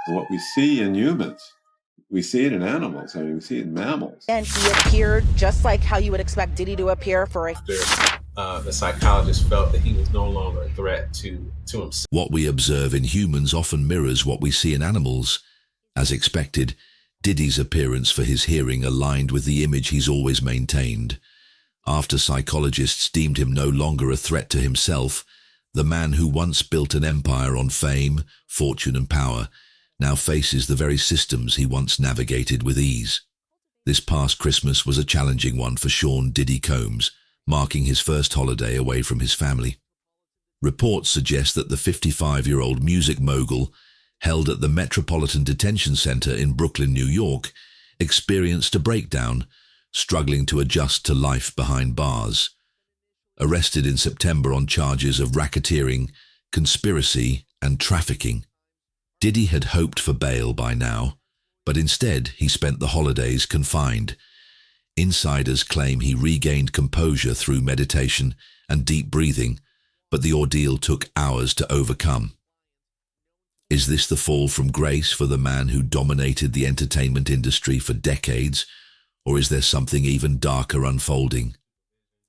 What we see in humans, we see it in animals. I mean, we see it in mammals. And he appeared just like how you would expect Diddy to appear for a... The psychologist felt that he was no longer a threat to himself. What we observe in humans often mirrors what we see in animals. As expected, Diddy's appearance for his hearing aligned with the image he's always maintained. After psychologists deemed him no longer a threat to himself, the man who once built an empire on fame, fortune and power now faces the very systems he once navigated with ease. This past Christmas was a challenging one for Sean Diddy Combs, marking his first holiday away from his family. Reports suggest that the 55-year-old music mogul, held at the Metropolitan Detention Center in Brooklyn, New York, experienced a breakdown, struggling to adjust to life behind bars. Arrested in September on charges of racketeering, conspiracy, and trafficking, Diddy had hoped for bail by now, but instead he spent the holidays confined. Insiders claim he regained composure through meditation and deep breathing, but the ordeal took hours to overcome. Is this the fall from grace for the man who dominated the entertainment industry for decades, or is there something even darker unfolding?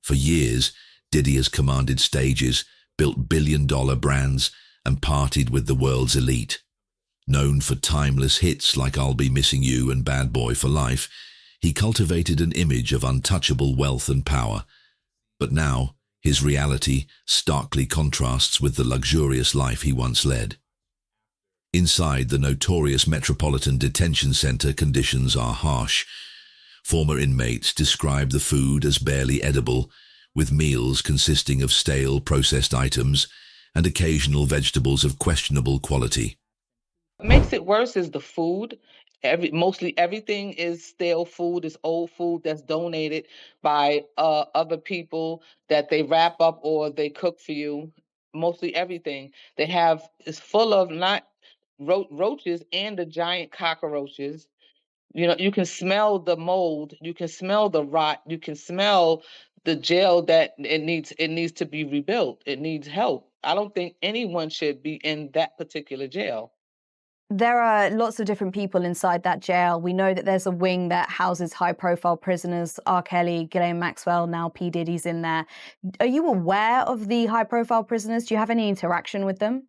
For years, Diddy has commanded stages, built billion-dollar brands, and partied with the world's elite. Known for timeless hits like I'll Be Missing You and Bad Boy for Life, he cultivated an image of untouchable wealth and power. But now, his reality starkly contrasts with the luxurious life he once led. Inside the notorious Metropolitan Detention Center, conditions are harsh. Former inmates describe the food as barely edible, with meals consisting of stale, processed items and occasional vegetables of questionable quality. What makes it worse is the food. Mostly everything is stale food, is old food that's donated by other people that they wrap up or they cook for you. Mostly everything they have is full of not roaches and the giant cockroaches. You know, you can smell the mold, you can smell the rot, you can smell the jail that it needs to be rebuilt. It needs help. I don't think anyone should be in that particular jail. There are lots of different people inside that jail. We know that there's a wing that houses high-profile prisoners. R. Kelly, Ghislaine Maxwell, now P. Diddy's in there. Are you aware of the high-profile prisoners? Do you have any interaction with them?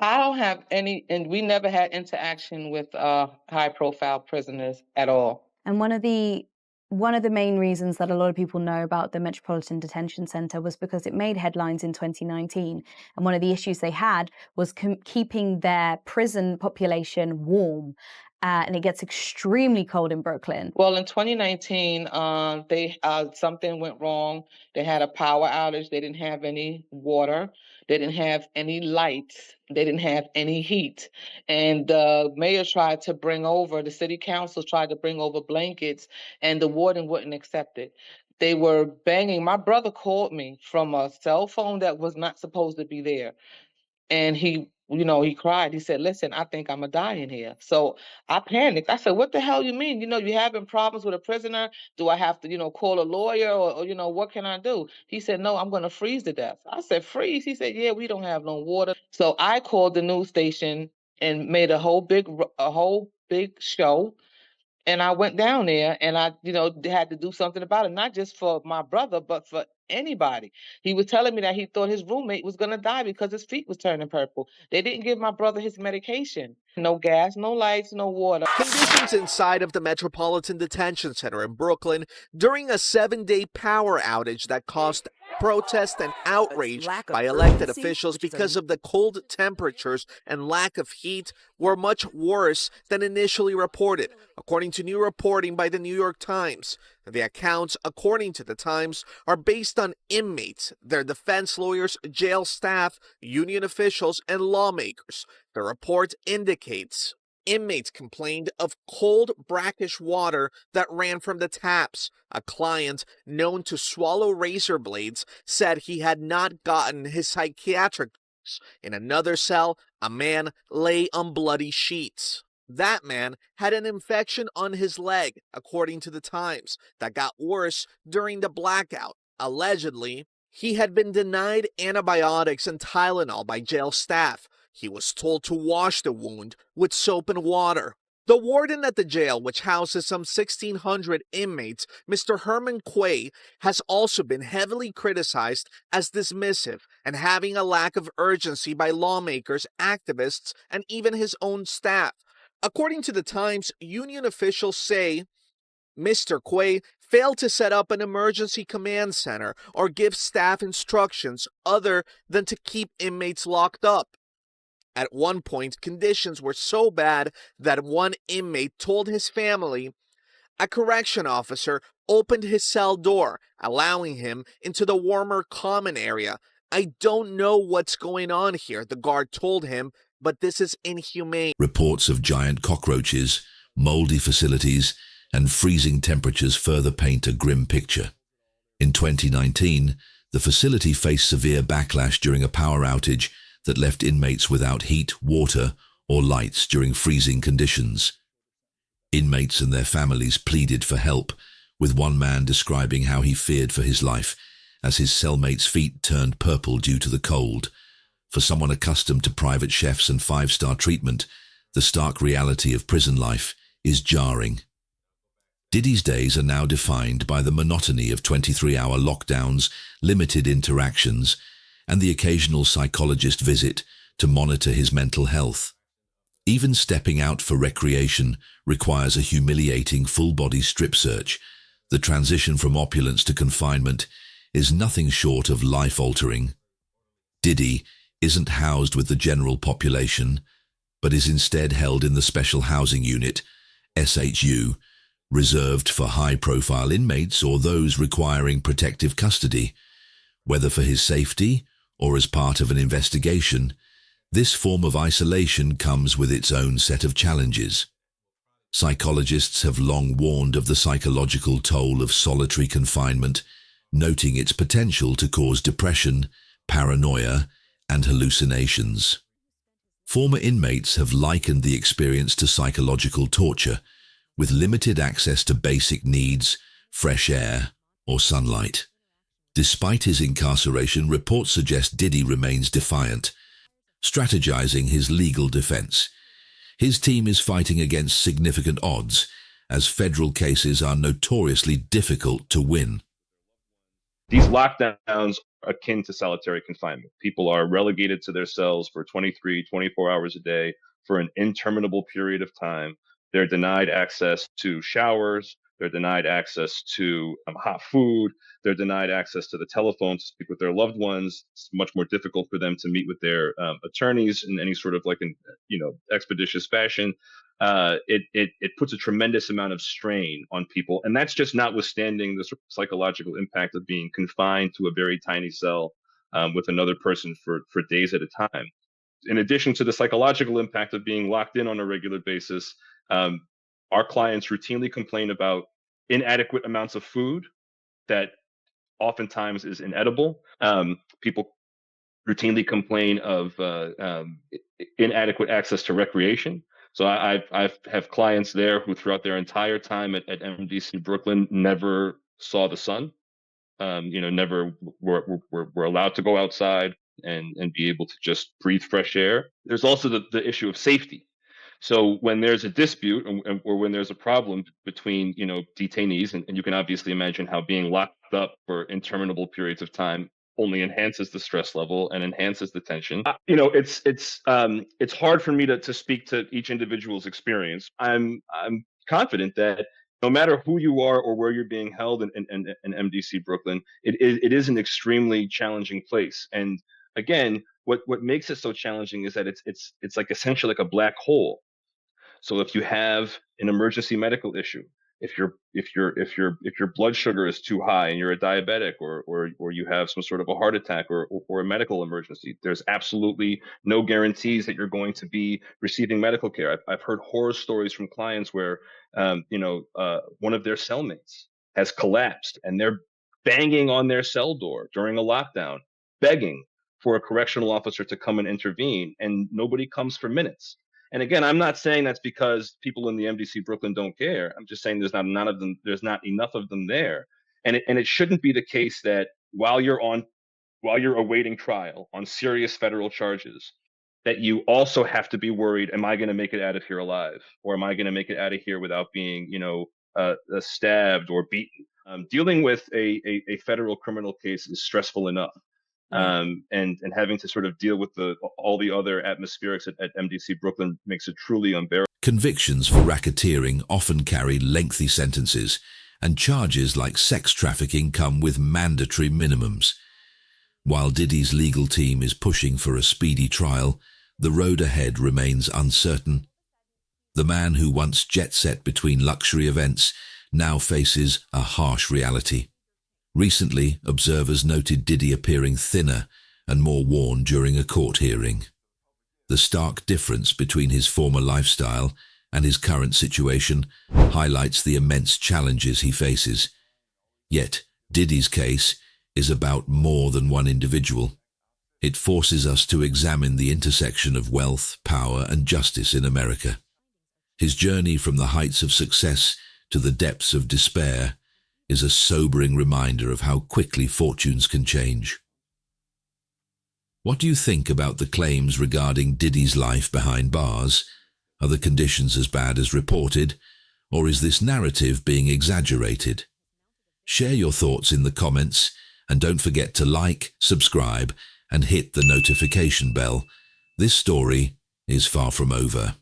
I don't have any, and we never had interaction with high-profile prisoners at all. And one of the main reasons that a lot of people know about the Metropolitan Detention Center was because it made headlines in 2019. And one of the issues they had was keeping their prison population warm. And it gets extremely cold in Brooklyn. Well, in 2019, something went wrong. They had a power outage. They didn't have any water. They didn't have any lights. They didn't have any heat. And the mayor tried to the city council tried to bring over blankets, and the warden wouldn't accept it. They were banging. My brother called me from a cell phone that was not supposed to be there. And he cried. He said, "Listen, I think I'm gonna die in here." So I panicked. I said, "What the hell you mean? You having problems with a prisoner? Do I have to, call a lawyer or what can I do?" He said, "No, I'm gonna freeze to death." I said, "Freeze?" He said, "Yeah, we don't have no water." So I called the news station and made a whole big show. And I went down there and I had to do something about it, not just for my brother, but for anybody. He was telling me that he thought his roommate was going to die because his feet was turning purple. They didn't give my brother his medication. No gas, no lights, no water. Conditions inside of the Metropolitan Detention Center in Brooklyn during a 7-day power outage that caused protest and outrage by elected officials because of the cold temperatures and lack of heat were much worse than initially reported, according to new reporting by the New York Times. The accounts, according to the Times, are based on inmates, their defense lawyers, jail staff, union officials, and lawmakers. The report indicates inmates complained of cold, brackish water that ran from the taps. A client known to swallow razor blades said he had not gotten his psychiatric dose. In another cell, a man lay on bloody sheets. That man had an infection on his leg, according to the Times, that got worse during the blackout. Allegedly, he had been denied antibiotics and Tylenol by jail staff. He was told to wash the wound with soap and water. The warden at the jail, which houses some 1,600 inmates, Mr. Herman Quay, has also been heavily criticized as dismissive and having a lack of urgency by lawmakers, activists, and even his own staff. According to the Times, union officials say Mr. Quay failed to set up an emergency command center or give staff instructions other than to keep inmates locked up. At one point, conditions were so bad that one inmate told his family a correction officer opened his cell door, allowing him into the warmer common area. "I don't know what's going on here," the guard told him, "but this is inhumane." Reports of giant cockroaches, moldy facilities, and freezing temperatures further paint a grim picture. In 2019, the facility faced severe backlash during a power outage that left inmates without heat, water, or lights during freezing conditions. Inmates and their families pleaded for help, with one man describing how he feared for his life as his cellmates' feet turned purple due to the cold. For someone accustomed to private chefs and five-star treatment, the stark reality of prison life is jarring. Diddy's days are now defined by the monotony of 23-hour lockdowns, limited interactions, and the occasional psychologist visit to monitor his mental health. Even stepping out for recreation requires a humiliating full-body strip search. The transition from opulence to confinement is nothing short of life-altering. Diddy isn't housed with the general population, but is instead held in the Special Housing Unit, SHU, reserved for high-profile inmates or those requiring protective custody. Whether for his safety or as part of an investigation, this form of isolation comes with its own set of challenges. Psychologists have long warned of the psychological toll of solitary confinement, noting its potential to cause depression, paranoia, and hallucinations. Former inmates have likened the experience to psychological torture, with limited access to basic needs, fresh air, or sunlight. Despite his incarceration, reports suggest Diddy remains defiant, strategizing his legal defense. His team is fighting against significant odds, as federal cases are notoriously difficult to win. These lockdowns are akin to solitary confinement. People are relegated to their cells for 23, 24 hours a day for an interminable period of time. They're denied access to showers. They're denied access to hot food. They're denied access to the telephone to speak with their loved ones. It's much more difficult for them to meet with their attorneys in any sort of expeditious fashion. It puts a tremendous amount of strain on people, and that's just notwithstanding the psychological impact of being confined to a very tiny cell with another person for days at a time. In addition to the psychological impact of being locked in on a regular basis, our clients routinely complain about inadequate amounts of food that oftentimes is inedible. People routinely complain of inadequate access to recreation. So I have clients there who throughout their entire time at MDC Brooklyn never saw the sun, never were allowed to go outside and be able to just breathe fresh air. There's also the issue of safety. So when there's a dispute or when there's a problem between, detainees, and you can obviously imagine how being locked up for interminable periods of time only enhances the stress level and enhances the tension. It's hard for me to speak to each individual's experience. I'm confident that no matter who you are or where you're being held in MDC Brooklyn, it is an extremely challenging place. And again, what makes it so challenging is that it's like essentially like a black hole. So if you have an emergency medical issue, if your blood sugar is too high and you're a diabetic or you have some sort of a heart attack or a medical emergency, there's absolutely no guarantees that you're going to be receiving medical care. I've heard horror stories from clients where one of their cellmates has collapsed and they're banging on their cell door during a lockdown, begging for a correctional officer to come and intervene, and nobody comes for minutes. And again, I'm not saying that's because people in the MDC Brooklyn don't care. I'm just saying there's not enough of them there. And it shouldn't be the case that while you're awaiting trial on serious federal charges, that you also have to be worried, am I going to make it out of here alive? Or am I going to make it out of here without being, stabbed or beaten? Dealing with a federal criminal case is stressful enough. And having to sort of deal with all the other atmospherics at MDC Brooklyn makes it truly unbearable. Convictions for racketeering often carry lengthy sentences, and charges like sex trafficking come with mandatory minimums. While Diddy's legal team is pushing for a speedy trial, the road ahead remains uncertain. The man who once jet-set between luxury events now faces a harsh reality. Recently, observers noted Diddy appearing thinner and more worn during a court hearing. The stark difference between his former lifestyle and his current situation highlights the immense challenges he faces. Yet, Diddy's case is about more than one individual. It forces us to examine the intersection of wealth, power, and justice in America. His journey from the heights of success to the depths of despair is a sobering reminder of how quickly fortunes can change. What do you think about the claims regarding Diddy's life behind bars? Are the conditions as bad as reported, or is this narrative being exaggerated? Share your thoughts in the comments, and don't forget to like, subscribe, and hit the notification bell. This story is far from over.